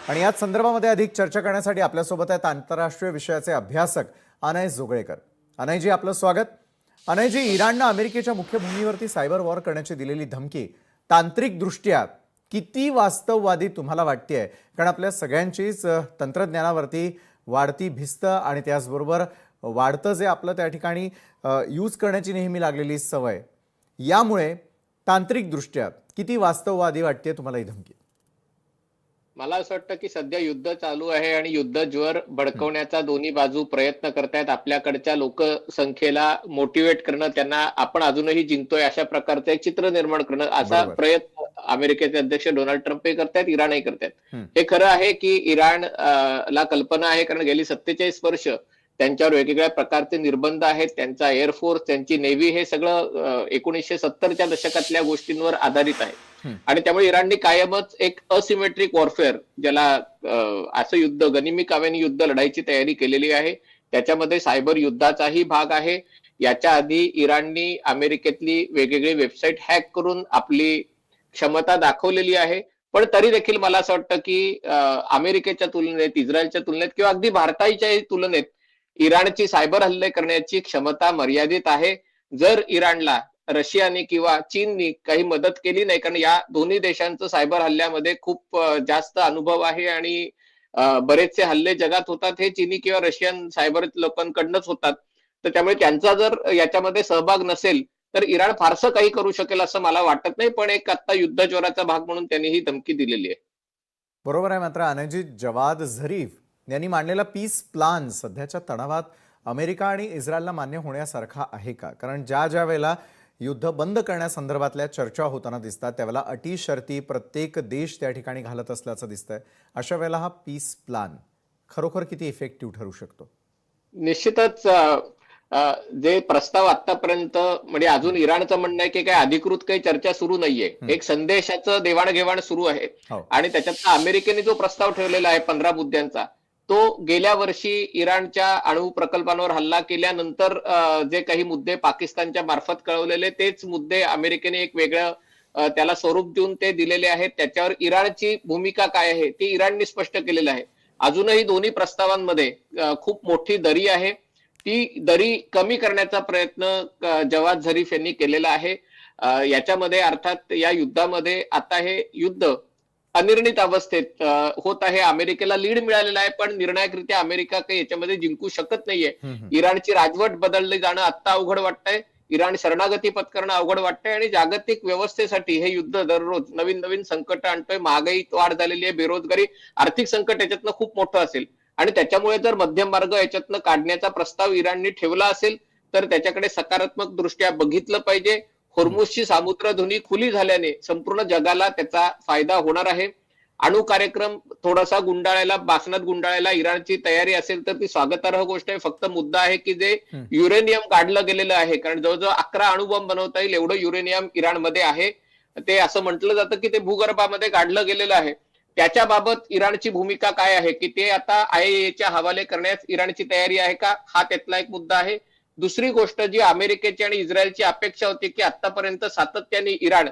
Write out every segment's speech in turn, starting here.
आणि याच संदर्भामध्ये अधिक चर्चा करण्यासाठी आपल्यासोबत आहेत आंतरराष्ट्रीय विषयाचे अभ्यासक अनय जोगळेकर. अनयजी, आपलं स्वागत. अनयजी, इराणनं अमेरिकेच्या मुख्य भूमीवरती सायबर वॉर करण्याची दिलेली धमकी तांत्रिकदृष्ट्या किती वास्तववादी तुम्हाला वाटतेय? कारण आपल्या सगळ्यांचीच तंत्रज्ञानावरती वाढती भिस्त आणि त्याचबरोबर वाढतं जे आपलं त्या ठिकाणी यूज करण्याची नेहमी लागलेली सवय, यामुळे तांत्रिकदृष्ट्या किती वास्तववादी वाटते तुम्हाला ही धमकी? मला असं वाटतं की सध्या युद्ध चालू आहे आणि युद्ध ज्वर भडकवण्याचा दोन्ही बाजू प्रयत्न करतायत. आपल्याकडच्या लोकसंख्येला मोटिवेट करणं, त्यांना आपण अजूनही जिंकतोय अशा प्रकारचं एक चित्र निर्माण करणं, असा प्रयत्न अमेरिकेचे अध्यक्ष डोनाल्ड ट्रम्प हे करतायत, इराणही करतायत. हे खरं आहे की इराण ला कल्पना आहे, कारण गेली 47 वर्ष त्यांच्यावर वेगवेगळ्या प्रकारचे निर्बंध आहेत. त्यांचा एअरफोर्स, त्यांची नेव्ही हे सगळं 1970च्या दशकातल्या गोष्टींवर आधारित आहे. आणि त्यामुळे इराणने कायमच एक असिमेट्रिक वॉरफेअर, ज्याला असं युद्ध, गनिमी काव्यानी युद्ध लढायची तयारी केलेली आहे. त्याच्यामध्ये सायबर युद्धाचाही भाग आहे. याच्या आधी इराणनी अमेरिकेतली वेगवेगळी वेबसाईट हॅक करून आपली क्षमता दाखवलेली आहे. पण तरी देखील मला असं वाटतं की अमेरिकेच्या तुलनेत, इस्रायलच्या तुलनेत किंवा अगदी भारताच्याही तुलनेत इराणची सायबर हल्ले करण्याची क्षमता मर्यादित आहे. जर इराणला रशियाने किंवा चीननी काही मदत केली नाही, कारण या दोन्ही देशांचं सायबर हल्ल्यामध्ये खूप जास्त अनुभव आहे आणि बरेचसे हल्ले जगात होतात हे चीनी किंवा रशियन सायबर लोकांकडनंच होतात. तर त्यामुळे त्यांचा जर याच्यामध्ये सहभाग नसेल तर इराण फारसं काही करू शकेल असं मला वाटत नाही. पण एक आता युद्धज्वराचा भाग म्हणून त्यांनी ही धमकी दिलेली आहे. बरोबर आहे. मात्र अनयजी, जवाद झरीफ यांनी मांडलेला पीस प्लान सध्याच्या तणावात अमेरिका आणि इस्रायलला मान्य होण्यासारखा आहे का? कारण ज्या वेळेला युद्ध बंद करण्यासंदर्भातल्या चर्चा होताना दिसतात, त्यावेळेला अटी शर्ती प्रत्येक देश त्या ठिकाणी घालत असल्याचं दिसतंय. अशा वेळेला हा पीस प्लान खरोखर किती इफेक्टिव्ह ठरू शकतो? निश्चितच जे प्रस्ताव आतापर्यंत, म्हणजे अजून इराणचं म्हणणं आहे की काही अधिकृत काही चर्चा सुरू नाहीये, एक संदेशाचं देवाणघेवाण सुरू आहे. आणि त्याच्यात अमेरिकेने जो प्रस्ताव ठेवलेला आहे 15 मुद्द्यांचा, तो गेल्या वर्षी इराणच्या अणु प्रकल्पांवर हल्ला केल्यानंतर जे काही मुद्दे पाकिस्तानच्या मार्फत कळवलेले, तेच मुद्दे अमेरिकेने एक वेगळं त्याला स्वरूप देऊन ते दिलेले आहेत. त्याच्यावर इराणची भूमिका काय आहे ती इराणने स्पष्ट केलेलं आहे. अजूनही दोन्ही प्रस्तावांमध्ये खूप मोठी दरी आहे. ती दरी कमी करण्याचा प्रयत्न जवाद झरीफ यांनी केलेला आहे. याच्यामध्ये अर्थात या युद्धामध्ये आता हे युद्ध अनिर्णित अवस्थेत होत आहे. अमेरिकेला लीड मिळालेला आहे, पण निर्णायकरित्या अमेरिका काही याच्यामध्ये जिंकू शकत नाहीये. इराणची राजवट बदलली जाणं आता अवघड वाटतंय, इराण शरणागती पत्करणं अवघड वाटतंय आणि जागतिक व्यवस्थेसाठी हे युद्ध दररोज नवीन नवीन संकट आणतोय. महागाई वाढ झालेली आहे, बेरोजगारी, आर्थिक संकट याच्यातनं खूप मोठं असेल आणि त्याच्यामुळे जर मध्यम मार्ग याच्यातनं काढण्याचा प्रस्ताव इराणने ठेवला असेल तर त्याच्याकडे सकारात्मक दृष्ट्या बघितलं पाहिजे. होर्मुझची सामुद्रधुनी खुली झाल्याने संपूर्ण जगाला त्याचा फायदा होणार आहे. अणु कार्यक्रम थोडासा गुंडाळायला, बासनात गुंडाळायला इराणची तयारी असेल तर ती स्वागतार्ह गोष्ट आहे. फक्त मुद्दा आहे की जे युरेनियम काढलं गेलेलं आहे, कारण जवळजवळ 11 अणुबॉम्ब बनवता येईल एवढं युरेनियम इराणमध्ये आहे. ते असं म्हटलं जातं की ते भूगर्भामध्ये काढलं गेलेलं आहे. त्याच्याबाबत इराणची भूमिका काय आहे की ते आता IAEAच्या हवाले करण्यास इराणची तयारी आहे का, हा त्यातला एक मुद्दा आहे. दुसरी गोष्ट जी अमेरिकेची आणि इस्रायलची अपेक्षा होती की आतापर्यंत सातत्याने इराण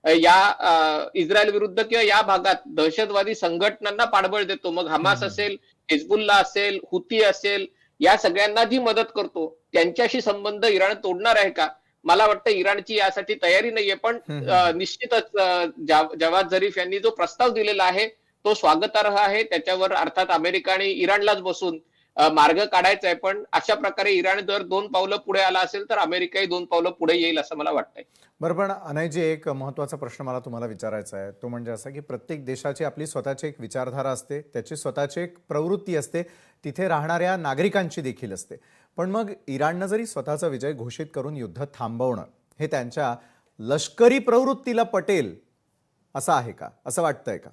या इस्रायल विरुद्ध किंवा या भागात दहशतवादी संघटनांना पाठबळ देतो, मग हमास असेल, हिजबुल्ला असेल, हुती असेल, या सगळ्यांना जी मदत करतो त्यांच्याशी संबंध इराण तोडणार आहे का? मला वाटतं इराणची यासाठी तयारी नाहीये. पण निश्चितच जवाद झरीफ यांनी जो प्रस्ताव दिलेला आहे तो स्वागतार्ह आहे. त्याच्यावर अर्थात अमेरिका आणि इराणलाच बसून मार्ग काढायचा आहे. पण अशा प्रकारे इराण जर 2 पावलं पुढे आला असेल तर अमेरिकाही 2 पावलं पुढे येईल असं मला वाटतंय. बरं, पण अनयजी, एक महत्त्वाचा प्रश्न मला तुम्हाला विचारायचा आहे. तो म्हणजे असा की प्रत्येक देशाची आपली स्वतःची एक विचारधारा असते, त्याची स्वतःची एक प्रवृत्ती असते, तिथे राहणाऱ्या नागरिकांची देखील असते. पण मग इराणनं जरी स्वतःचा विजय घोषित करून युद्ध थांबवणं हे त्यांच्या लष्करी प्रवृत्तीला पटेल असं आहे का, असं वाटतंय का?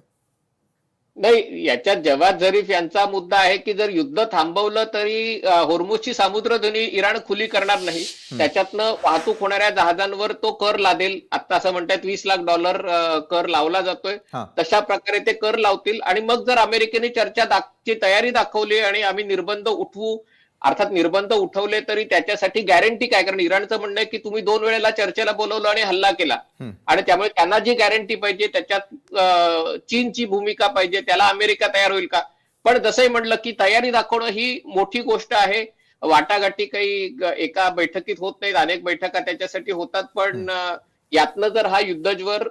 नाही, याच्यात जवाद झरीफ यांचा मुद्दा आहे की जर युद्ध थांबवलं तरी होर्मुझची सामुद्रधुनी इराण खुली करणार नाही. त्याच्यातनं वाहतूक होणाऱ्या जहाजांवर तो कर लादेल. आता असं म्हणतात $20 लाख कर लावला जातोय. तशा प्रकारे ते कर लावतील आणि मग जर अमेरिकेने चर्चा ची तयारी दाखवली आणि आम्ही निर्बंध उठवू अर्थात निर्बंध उठवले तरी त्याच्यासाठी गॅरंटी काय? कारण इराणचं म्हणणं आहे की तुम्ही 2 वेळेला चर्चेला बोलवलं आणि हल्ला केला आणि त्यामुळे त्यांना जी गॅरंटी पाहिजे त्याच्यात चीनची भूमिका पाहिजे, त्याला अमेरिका तयार होईल का? पण जसंही म्हणलं की तयारी दाखवणं ही मोठी गोष्ट आहे. वाटाघाटी काही एका बैठकीत होत नाहीत, अनेक बैठका त्याच्यासाठी होतात. पण यातनं जर हा युद्धज्वर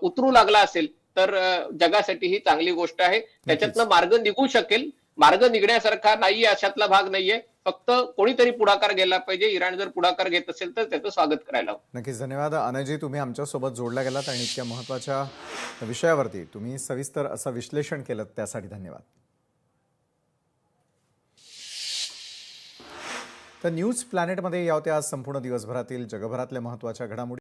उतरू लागला असेल तर जगासाठी ही चांगली गोष्ट आहे. त्याच्यातनं मार्ग निघू शकेल. मार्ग निघण्यासारखा नाहीये अशातला भाग नाहीये. फक्त कोणीतरी पुढाकार घ्यायला पाहिजे. इराण जर पुढाकार घेत असेल तर त्याचं स्वागत करायला हवं. नक्कीच धन्यवाद अनयजी, तुम्ही आमच्यासोबत जोडला गेलात आणि इतक्या महत्त्वाच्या विषयावरती तुम्ही सविस्तर असं विश्लेषण केलं, त्यासाठी धन्यवाद. तर न्यूज प्लॅनेटमध्ये या होत्या आज संपूर्ण दिवसभरातील जगभरातल्या महत्त्वाच्या घडामोडी.